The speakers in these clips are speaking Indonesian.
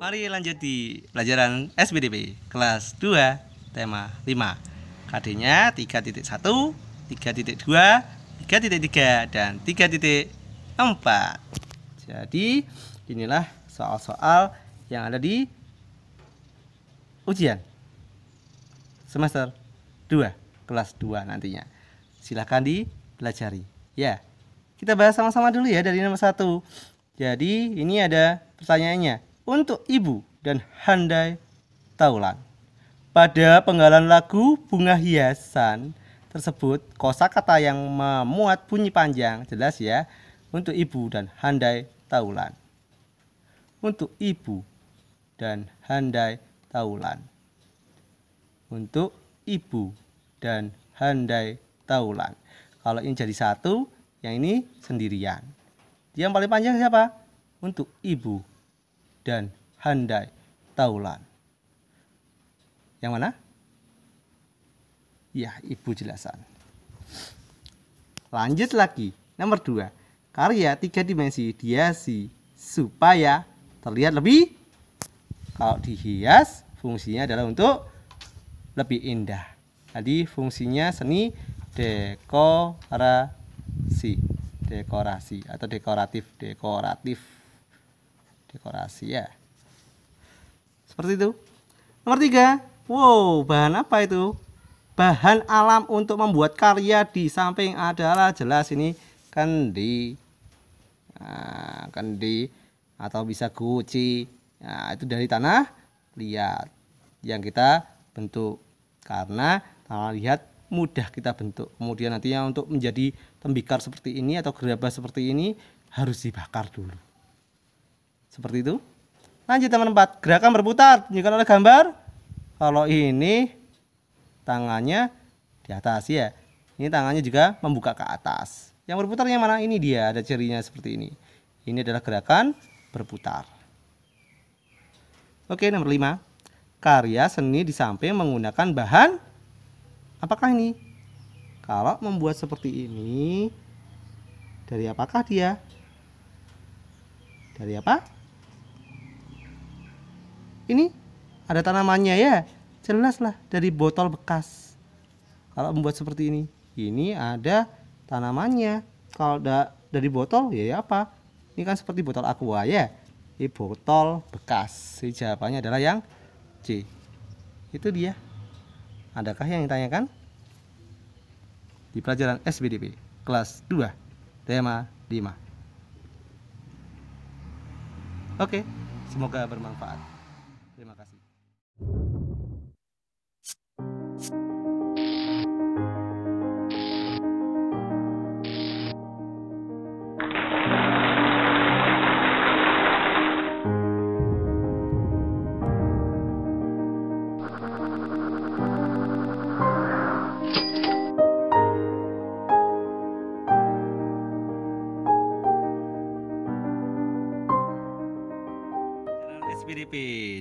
Mari lanjut di pelajaran SBDP kelas 2 tema 5. KD-nya 3.1, 3.2, 3.3 dan 3.4. Jadi inilah soal-soal yang ada di ujian semester 2 kelas 2 nantinya. Silahkan dipelajari. Ya. Kita bahas sama-sama dulu ya dari nomor 1. Jadi ini ada pertanyaannya. Untuk Ibu dan Handai Taulan. Pada penggalan lagu Bunga Hiasan tersebut, kosakata yang memuat bunyi panjang, jelas ya, untuk Ibu dan Handai Taulan. Untuk Ibu dan Handai Taulan. Untuk Ibu dan Handai Taulan. Kalau ini jadi satu, yang ini sendirian. Yang paling panjang siapa? Untuk Ibu dan Handai Taulan. Yang mana? Ya, Ibu jelasan. Lanjut lagi. Nomor 2. Karya 3 dimensi dihiasi supaya terlihat lebih. Kalau dihias, fungsinya adalah untuk lebih indah. Jadi fungsinya seni dekorasi atau dekoratif dekorasi ya. Seperti itu. Nomor 3. Wow, bahan apa itu? Bahan alam untuk membuat karya di samping adalah jelas ini kendi. Nah, kendi atau bisa guci. Nah, itu dari tanah liat yang kita bentuk. Karena tanah liat mudah kita bentuk. Kemudian nantinya untuk menjadi tembikar seperti ini atau gerabah seperti ini harus dibakar dulu. Seperti itu. Lanjut teman 4. Gerakan berputar tunjukkan oleh gambar. Kalau ini tangannya di atas ya. Ini tangannya juga membuka ke atas. Yang berputar yang mana? Ini dia, ada cirinya seperti ini. Ini adalah gerakan berputar. Oke, nomor 5. Karya seni di samping menggunakan bahan. Apakah ini? Kalau membuat seperti ini, dari apakah dia? Dari apa? Ini ada tanamannya ya, jelaslah dari botol bekas. Kalau membuat seperti ini ada tanamannya. Kalau dari botol ya apa? Ini kan seperti botol aqua ya. Ini botol bekas. Jadi jawabannya adalah yang C. Itu dia. Adakah yang ditanyakan? Di pelajaran SBDP kelas 2 tema 5. Oke, semoga bermanfaat. Terima kasih. SBDP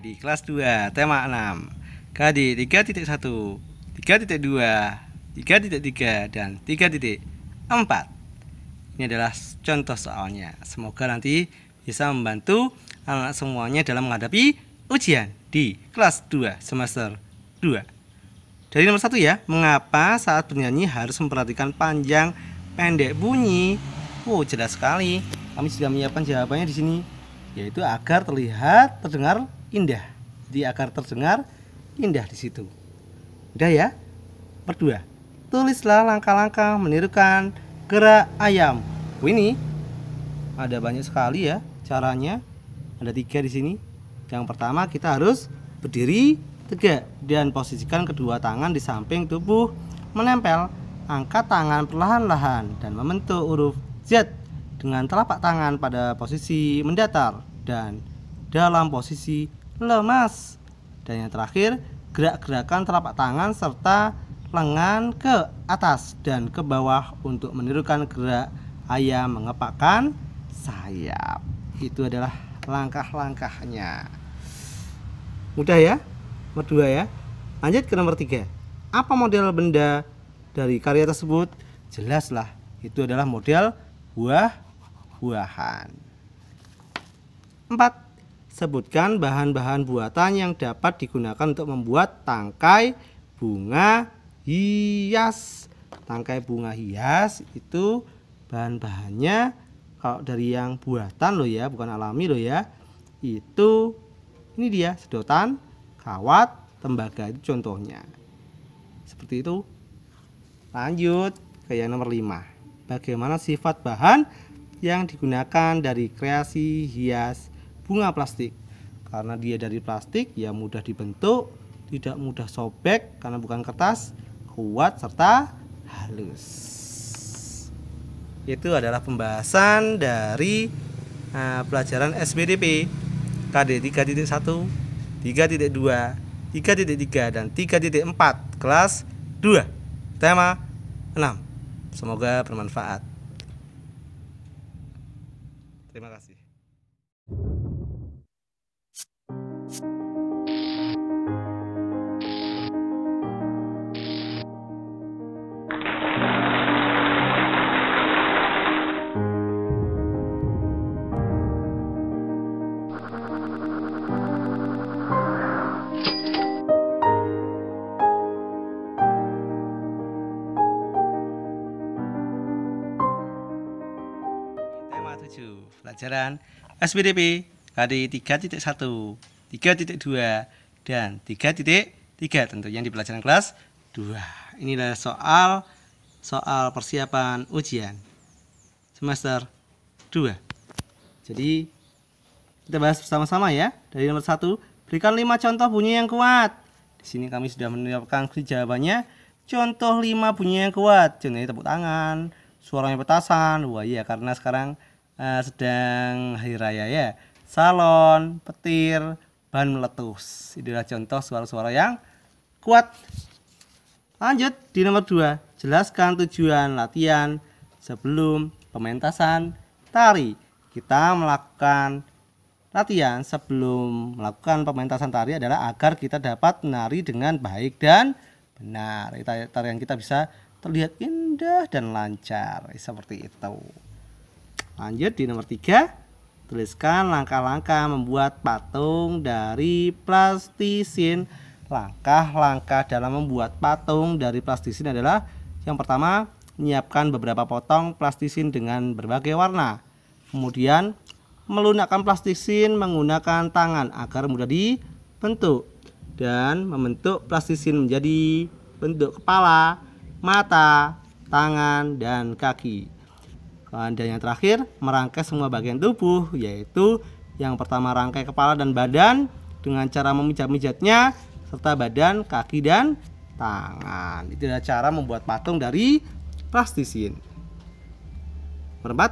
di kelas 2 tema 6 KD 3.1, 3.2, 3.3 dan 3.4. Ini adalah contoh soalnya. Semoga nanti bisa membantu anak semuanya dalam menghadapi ujian di kelas 2 semester 2. Dari nomor 1 ya, mengapa saat bernyanyi harus memperhatikan panjang pendek bunyi? Oh, jelas sekali. Kami sudah menyiapkan jawabannya di sini, yaitu agar terlihat, terdengar indah. Jadi agar terdengar indah di situ. Udah ya? Nomor 2. Tulislah langkah-langkah menirukan gerak ayam. Ini ada banyak sekali ya caranya. Ada 3 di sini. Yang pertama kita harus berdiri tegak dan posisikan kedua tangan di samping tubuh menempel. Angkat tangan perlahan-lahan dan membentuk huruf Z dengan telapak tangan pada posisi mendatar dan dalam posisi lemas. Dan yang terakhir, gerak-gerakan telapak tangan serta lengan ke atas dan ke bawah untuk menirukan gerak ayam mengepakkan sayap. Itu adalah langkah-langkahnya. Mudah ya? Nomor 2 ya. Lanjut ke nomor 3. Apa model benda dari karya tersebut? Jelaslah, itu adalah model buah-buahan. 4. sebutkan bahan-bahan buatan yang dapat digunakan untuk membuat tangkai bunga hias. Tangkai bunga hias itu bahan-bahannya kalau dari yang buatan loh ya, bukan alami loh ya. Itu ini dia, sedotan, kawat, tembaga, itu contohnya. Seperti itu. Lanjut ke yang nomor 5. Bagaimana sifat bahan yang digunakan dari kreasi hias bunga plastik? Karena dia dari plastik, ya mudah dibentuk, tidak mudah sobek karena bukan kertas, kuat serta halus. Itu adalah pembahasan dari pelajaran SBDP KD 3.1, 3.2, 3.3 dan 3.4 kelas 2 tema 6. Semoga bermanfaat. Terima kasih. Pelajaran SBDP KD 3.1, 3.2 dan 3.3 tentunya di pelajaran kelas 2. Inilah soal persiapan ujian semester 2. Jadi kita bahas bersama-sama ya. Dari nomor 1, berikan 5 contoh bunyi yang kuat. Di sini kami sudah menyiapkan jawabannya. Contoh 5 bunyi yang kuat. Contohnya tepuk tangan, suaranya petasan. Wah iya, karena sekarang sedang hari raya ya. Salon, petir, ban meletus. Inilah contoh suara-suara yang kuat. Lanjut di nomor 2. Jelaskan tujuan latihan sebelum pementasan tari. Kita melakukan latihan sebelum melakukan pementasan tari adalah agar kita dapat menari dengan baik dan benar. Tarian kita bisa terlihat indah dan lancar. Seperti itu. Lanjut di nomor 3, tuliskan langkah-langkah membuat patung dari plastisin. Langkah-langkah dalam membuat patung dari plastisin adalah yang pertama, menyiapkan beberapa potong plastisin dengan berbagai warna. Kemudian, melunakkan plastisin menggunakan tangan agar mudah dibentuk. Dan membentuk plastisin menjadi bentuk kepala, mata, tangan, dan kaki. Dan yang terakhir, merangkai semua bagian tubuh, yaitu yang pertama rangkai kepala dan badan dengan cara memijat-mijatnya, serta badan, kaki, dan tangan. Itu adalah cara membuat patung dari plastisin. Nomor 4,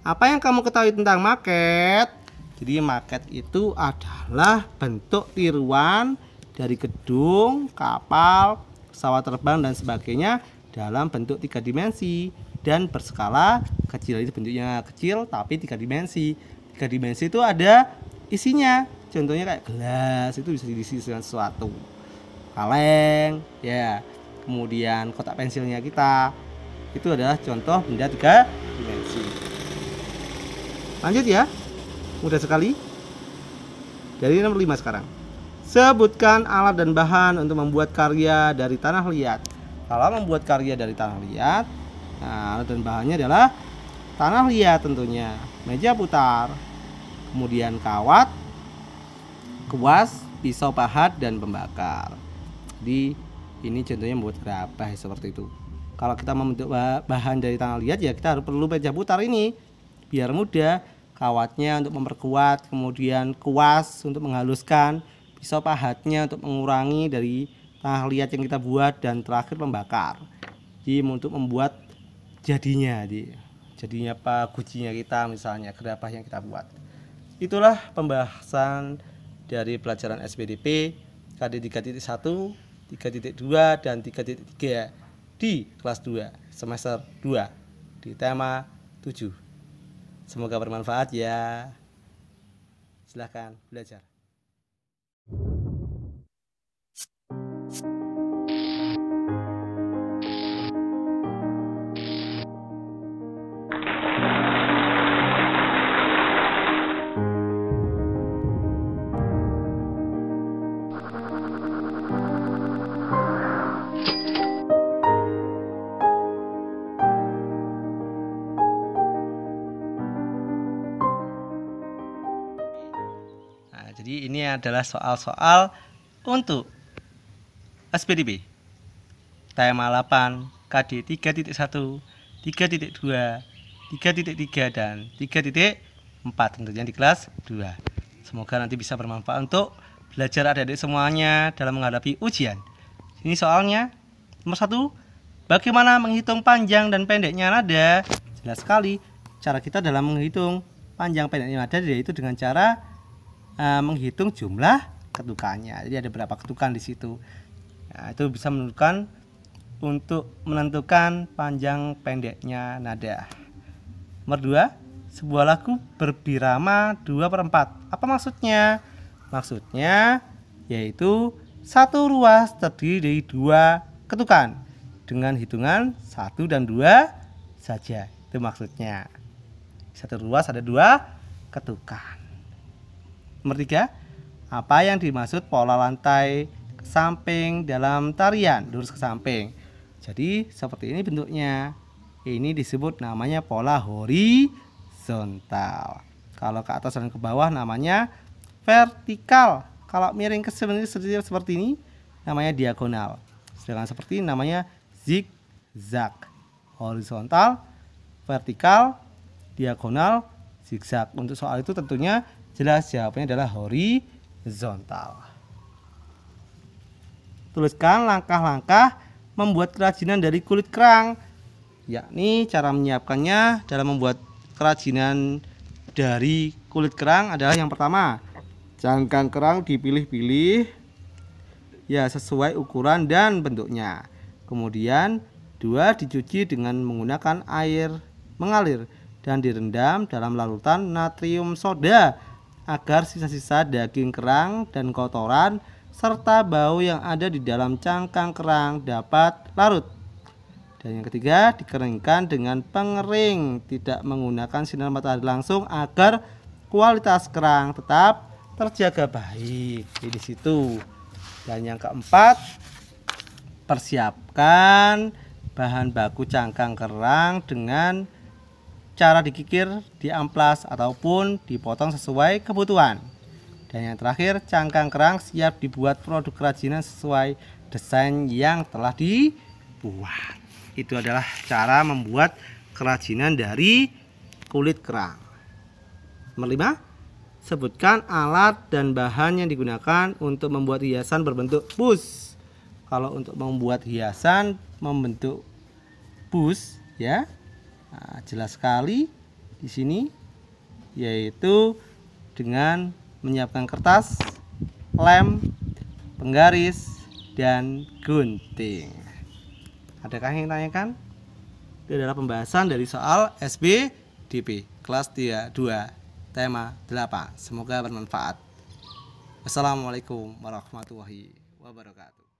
apa yang kamu ketahui tentang maket? Jadi maket itu adalah bentuk tiruan dari gedung, kapal, pesawat terbang, dan sebagainya dalam bentuk 3 dimensi dan berskala kecil. Itu bentuknya kecil tapi 3 dimensi. 3 dimensi itu ada isinya. Contohnya kayak gelas, itu bisa diisi dengan sesuatu. Kaleng, ya. Kemudian kotak pensilnya kita. Itu adalah contoh benda 3 dimensi. Lanjut ya. Mudah sekali. Dari nomor 5 sekarang. Sebutkan alat dan bahan untuk membuat karya dari tanah liat. Kalau membuat karya dari tanah liat, alat dan bahannya adalah tanah liat tentunya, meja putar, kemudian kawat, kuas, pisau pahat, dan pembakar. Jadi ini contohnya membuat gerabah seperti itu. Kalau kita membentuk bahan dari tanah liat ya kita harus perlu meja putar ini biar mudah, kawatnya untuk memperkuat, kemudian kuas untuk menghaluskan, pisau pahatnya untuk mengurangi dari tanah liat yang kita buat, dan terakhir pembakar. Jadi untuk membuat jadinya apa gucinya kita, misalnya gerabah yang kita buat. Itulah pembahasan dari pelajaran SBDP KD 3.1, 3.2 dan 3.3 di kelas 2 semester 2 di tema 7. Semoga bermanfaat ya. Silahkan belajar. Jadi ini adalah soal-soal untuk SPDP tema 8 KD 3.1, 3.2, 3.3 dan 3.4 tentunya di kelas 2. Semoga nanti bisa bermanfaat untuk belajar adik-adik semuanya dalam menghadapi ujian. Ini soalnya nomor 1, bagaimana menghitung panjang dan pendeknya nada? Jelas sekali cara kita dalam menghitung panjang pendeknya nada yaitu dengan cara menghitung jumlah ketukannya. Jadi ada berapa ketukan di situ. Nah, itu bisa menentukan panjang pendeknya nada. Nomor 2, sebuah lagu berbirama 2/4. Apa maksudnya? Maksudnya yaitu satu ruas terdiri dari 2 ketukan dengan hitungan 1 dan 2 saja. Itu maksudnya. Satu ruas ada 2 ketukan. Nomor 3, apa yang dimaksud pola lantai ke samping dalam tarian lurus ke samping? Jadi seperti ini bentuknya. Ini disebut namanya pola horizontal. Kalau ke atas dan ke bawah namanya vertikal. Kalau miring ke seperti ini namanya diagonal. Sedangkan seperti ini namanya zigzag. Horizontal, vertikal, diagonal, zigzag. Untuk soal itu tentunya jelas jawabannya adalah horizontal. Tuliskan langkah-langkah membuat kerajinan dari kulit kerang, yakni cara menyiapkannya dalam membuat kerajinan dari kulit kerang adalah yang pertama, cangkang kerang dipilih-pilih ya sesuai ukuran dan bentuknya. Kemudian 2, dicuci dengan menggunakan air mengalir dan direndam dalam larutan natrium soda agar sisa-sisa daging kerang dan kotoran serta bau yang ada di dalam cangkang kerang dapat larut. Dan yang ketiga, dikeringkan dengan pengering tidak menggunakan sinar matahari langsung agar kualitas kerang tetap terjaga baik. Di situ. Dan yang keempat, persiapkan bahan baku cangkang kerang dengan cara dikikir, diamplas ataupun dipotong sesuai kebutuhan. Dan yang terakhir, cangkang kerang siap dibuat produk kerajinan sesuai desain yang telah dibuat. Itu adalah cara membuat kerajinan dari kulit kerang. Nomor 5, sebutkan alat dan bahan yang digunakan untuk membuat hiasan berbentuk bus. Kalau untuk membuat hiasan membentuk bus ya, nah, jelas sekali di sini yaitu dengan menyiapkan kertas, lem, penggaris, dan gunting. Adakah yang ditanyakan? Itu adalah pembahasan dari soal SPDP kelas 2 tema 8. Semoga bermanfaat. Wassalamualaikum warahmatullahi wabarakatuh.